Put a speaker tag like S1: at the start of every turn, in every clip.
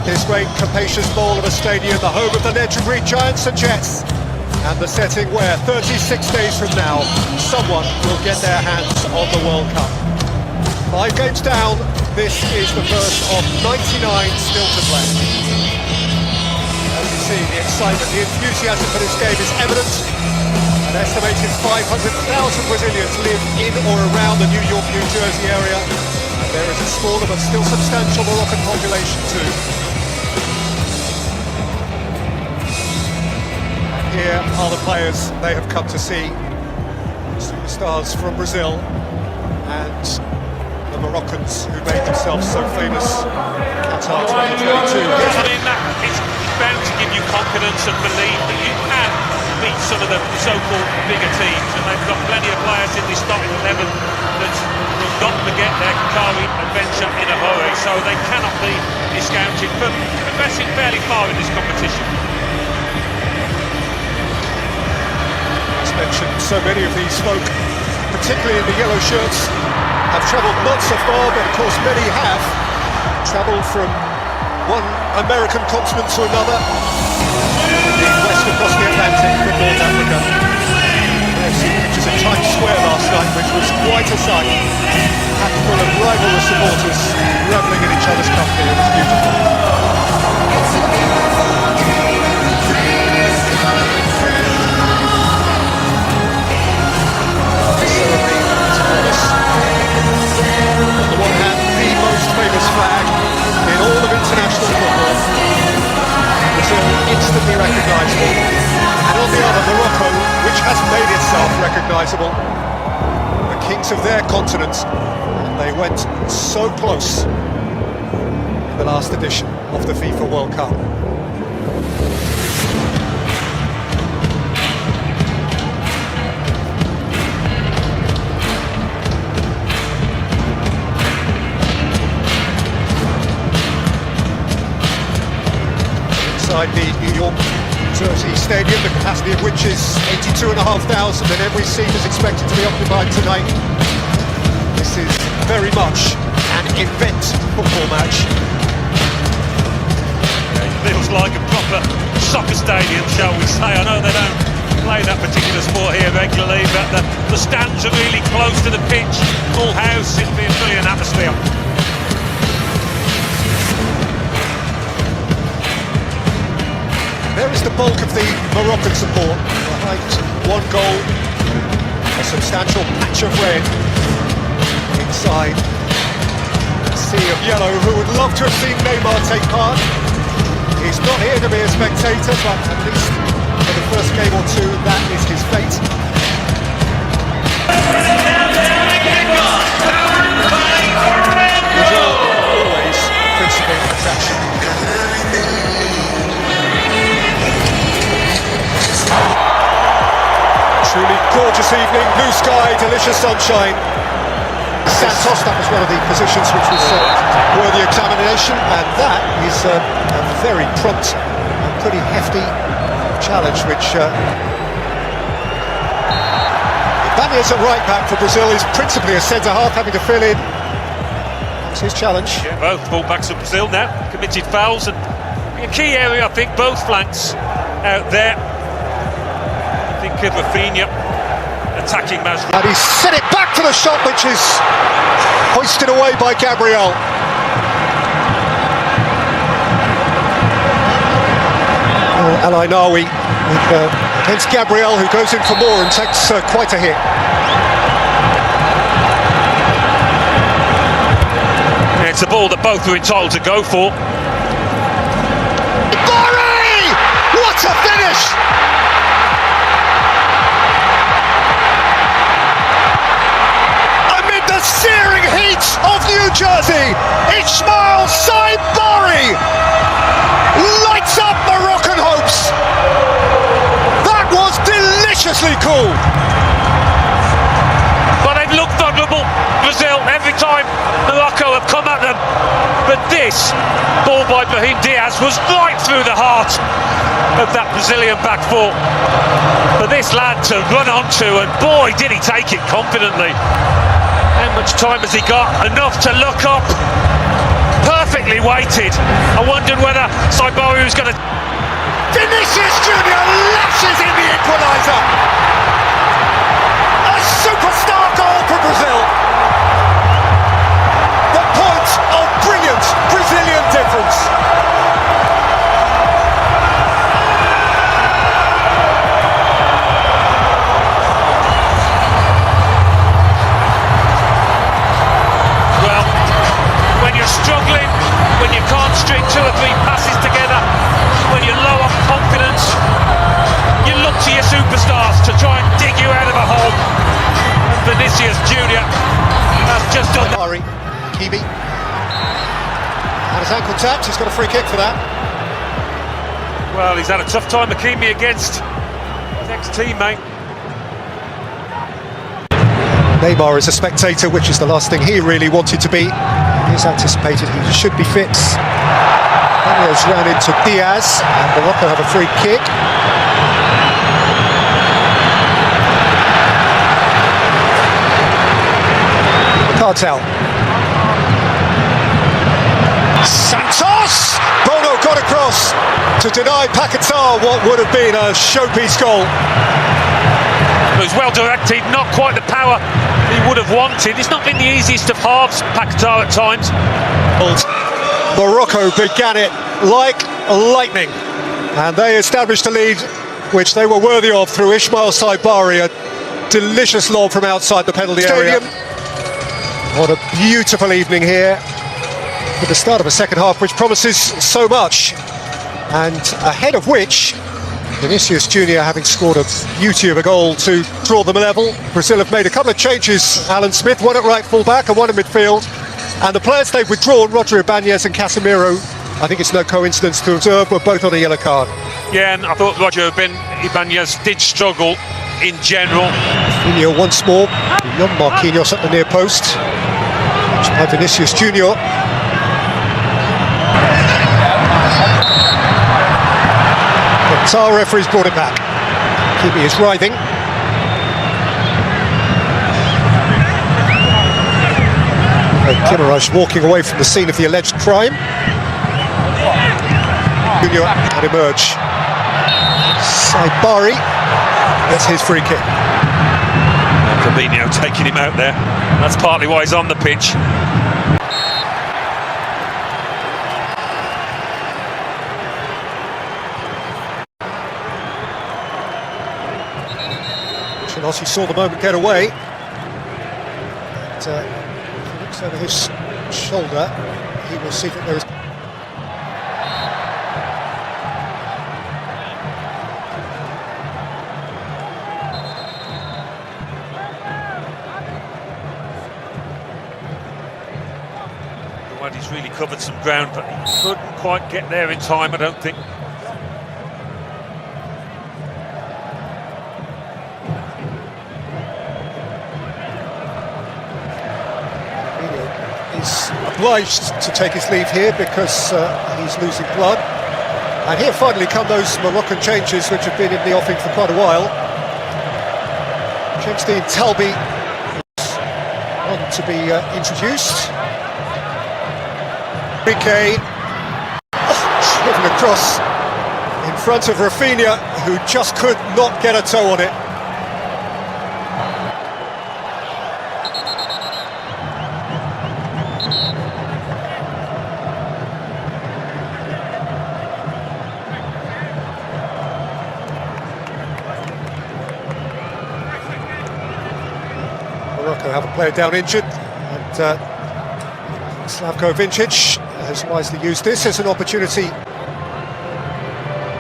S1: This great capacious bowl of a stadium, the home of the legendary Giants and Jets, and the setting where 36 days from now, someone will get their hands on the World Cup. 5 games down, this is the first of 99 still to play. As you see, the excitement, the enthusiasm for this game is evident. An estimated 500,000 Brazilians live in or around the New York, New Jersey area. And there is a smaller but still substantial Moroccan population too. And here are the players they have come to see. Superstars from Brazil and the Moroccans who made themselves so famous in Qatar 2022.
S2: I mean, that is bound to give you confidence and belief that you can beat some of the so-called bigger teams, and they've got plenty of players in this starting 11 that will not forget their Qatari adventure in a hurry, so they cannot be discounted for progressing fairly far in this competition.
S1: As mentioned, so many of these folk, particularly in the yellow shirts, have travelled not so far, but of course many have travelled from one American continent to another, indeed west across the Atlantic from North Africa. I've seen pictures of Times Square last night, which was quite a sight, packed full of rivalrous supporters revelling in each other's company. It was beautiful. On the one hand, the most famous flag in all of international football, Brazil instantly recognisable, and on the other, Morocco, which has made itself recognisable, the kings of their continent, and they went so close in the last edition of the FIFA World Cup. Inside the New York Jersey Stadium, the capacity of which is 82,500, and every seat is expected to be occupied tonight. This is very much an event football match.
S2: Yeah, it feels like a proper soccer stadium, shall we say. I know they don't play that particular sport here regularly, but the stands are really close to the pitch, full house, it'll be a brilliant atmosphere.
S1: There is the bulk of the Moroccan support behind one goal, a substantial patch of red inside a sea of yellow. Who would love to have seen Neymar take part? He's not here to be a spectator, but at least for the first game or two, that is his fate. Brazil always principal attraction. Truly gorgeous evening, blue sky, delicious sunshine. Santos, that was one of the positions which was worthy of examination, and that is a very prompt and pretty hefty challenge, which Ibanez at right back for Brazil is principally a centre-half, having to fill in. That's his challenge.
S2: Yeah, both full-backs of Brazil now, committed fouls, and a key area, I think, both flanks out there. Think of Rafinha attacking Mazraoui.
S1: And he's sent it back for the shot, which is hoisted away by Gabriel. Al-Ainawi against Gabriel, who goes in for more and takes quite a hit.
S2: Yeah, it's a ball that both were entitled to go for.
S1: Barry! What a finish! Searing heat of New Jersey, Ismail Saibari lights up Moroccan hopes. That was deliciously cool.
S2: But they've looked vulnerable, Brazil, every time Morocco have come at them. But this ball by Brahim Diaz was right through the heart of that Brazilian back four. For this lad to run onto, and boy did he take it confidently. How much time has he got? Enough to look up perfectly weighted. I wondered whether Saibari was going to...
S1: Vinicius Junior lashes in the equaliser. A superstar goal for Brazil. The point of brilliant Brazilian difference.
S2: Well, when you're struggling, when you can't string 2 or 3 passes together, when you're low on confidence, you look to your superstars to try and dig you out of a hole. And Vinicius Junior has just done that.
S1: Kimi. And his ankle tapped, he's got a free kick for that.
S2: Well, he's had a tough time, Hakimi, against his ex-teammate.
S1: Neymar is a spectator, which is the last thing he really wanted to be. He's anticipated he should be fit. Daniel's ran into Diaz, and Morocco have a free kick. Cartel. Santos! Bono got across to deny Paquetá what would have been a showpiece goal.
S2: It was well directed, not quite the power he would have wanted. It's not been the easiest of halves, Paquetá, at times.
S1: Morocco began it like lightning, and they established a lead which they were worthy of through Ismail Saibari, a delicious lob from outside the penalty area. What a beautiful evening here for the start of a second half which promises so much, and ahead of which Vinicius Junior, having scored a beauty of a goal to draw them level. Brazil have made a couple of changes, Alan Smith, one at right full-back and one in midfield, and the players they've withdrawn, Roger Ibanez and Casemiro, I think it's no coincidence to observe, were both on a yellow card.
S2: Yeah, and I thought Roger Ibanez did struggle in general.
S1: Rafinha once more, beyond Marquinhos at the near post. By Vinicius Junior. The Qatar referee's brought it back. Kimi is writhing. Kimmich walking away from the scene of the alleged crime. Junior can emerge. Saibari gets his free kick.
S2: Fabinho taking him out there. That's partly why he's on the pitch.
S1: He saw the moment get away. But, if he looks over his shoulder, he will see that there is...
S2: He's really covered some ground, but he couldn't quite get there in time, I don't think.
S1: He's obliged to take his leave here because he's losing blood. And here finally come those Moroccan changes which have been in the offing for quite a while. James Dean Talby on to be introduced. Piqué driven across in front of Rafinha, who just could not get a toe on it. Morocco have a player down injured, and Slavko Vincic has wisely used this as an opportunity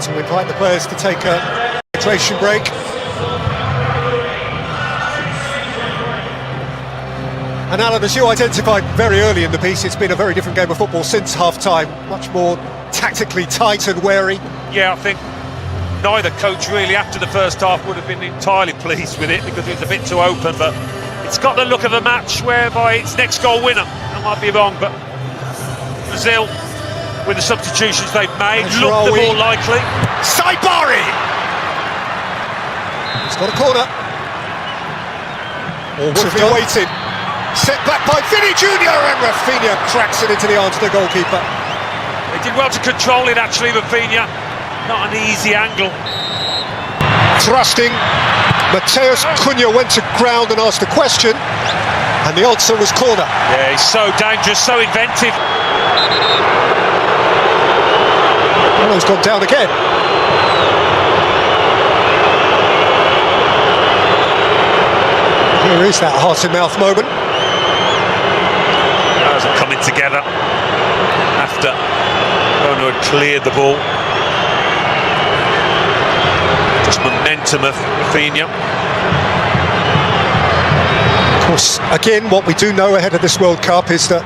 S1: to invite the players to take a hydration break. And Alan, as you identified very early in the piece, it's been a very different game of football since half-time, much more tactically tight and wary.
S2: Yeah, I think neither coach really after the first half would have been entirely pleased with it because it was a bit too open, but it's got the look of a match whereby it's next goal winner. I might be wrong, but Brazil, with the substitutions they've made, look the more likely.
S1: Saibari! He's got a corner. All to be waited. Set back by Vinny Jr. and Rafinha cracks it into the arms of the goalkeeper.
S2: They did well to control it actually, Rafinha. Not an easy angle.
S1: Thrusting, Mateus Cunha went to ground and asked a question, and the answer was corner.
S2: Yeah, he's so dangerous, so inventive.
S1: Oh, he's gone down again. Here is that heart-in-mouth moment.
S2: Those are coming together after Ono had cleared the ball. Just momentum of Rafinha.
S1: Of course, again, what we do know ahead of this World Cup is that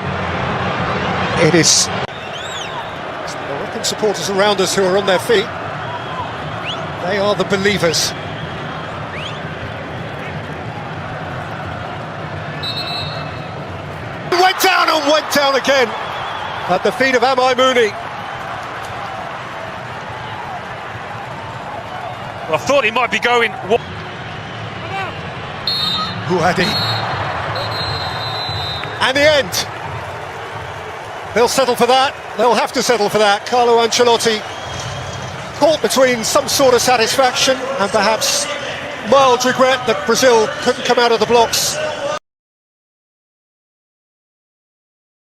S1: it is the Moroccan supporters around us who are on their feet. They are the believers. Went down and went down again at the feet of Amai Mooney.
S2: Well, I thought he might be going.
S1: Houadi. And the end. They'll settle for that. They'll have to settle for that. Carlo Ancelotti caught between some sort of satisfaction and perhaps mild regret that Brazil couldn't come out of the blocks